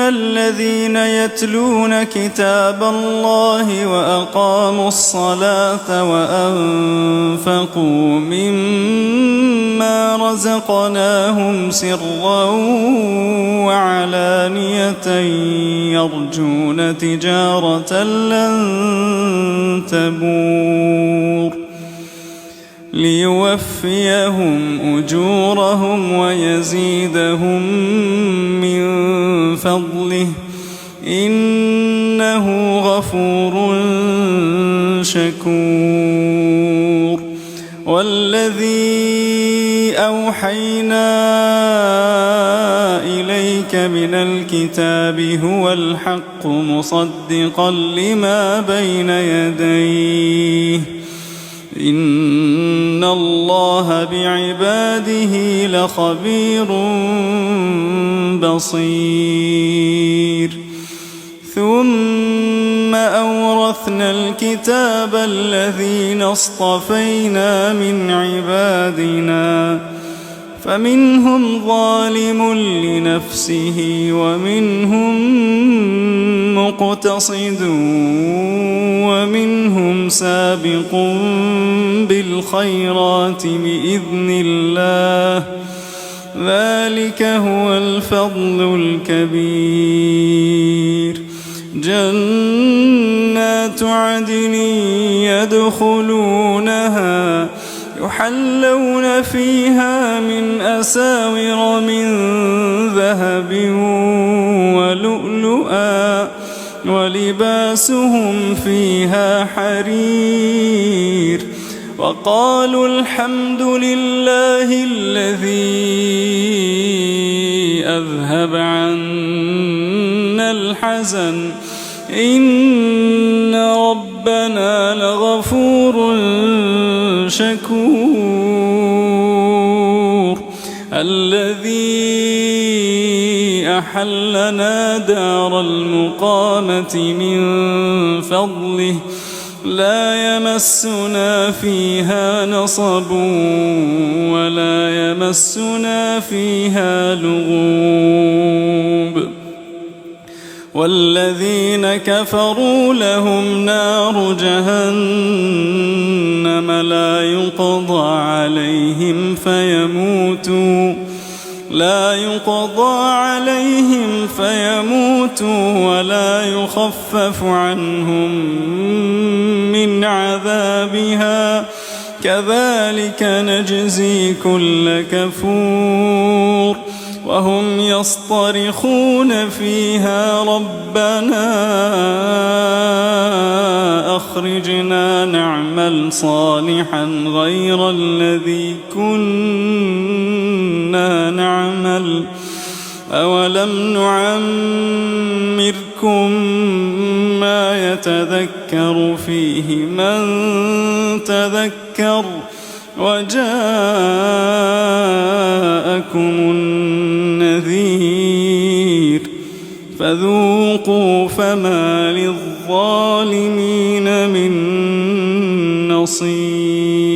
الذين يتلون كتاب الله وأقاموا الصلاة وأنفقوا مما رزقناهم سرا وعلانية يرجون تجارة لن تبور ليوفيهم أجورهم ويزيدهم من فضله إنه غفور شكور. والذي أوحينا إليك من الكتاب هو الحق مصدقا لما بين يديه إن الله بعباده لخبير بصير. ثم أورثنا الكتاب الذين اصطفينا من عبادنا فمنهم ظالم لنفسه ومنهم مقتصد ومنهم سابق بالخيرات بإذن الله ذلك هو الفضل الكبير. جنات عدن يدخلونها يحلون فيها من أساور من ذهب ولؤلؤا ولباسهم فيها حرير. وقالوا الحمد لله الذي أذهب عنا الحزن إن ربنا لغفور شكور. الذي أحلنا دار المقامة من فضله لا يمسنا فيها نصب ولا يمسنا فيها لغوب. والذين كفروا لهم نار جهنم لا يقضى عليهم فيموتوا ولا يخفف عنهم من عذابها كذلك نجزي كل كفور. وهم يصطرخون فيها ربنا أخرجنا نعمل صالحا غير الذي كنا نعمل أولم نعمركم ما يتذكر فيه من تذكر وجاءكم النذير فذوقوا فما للظالمين من نصير.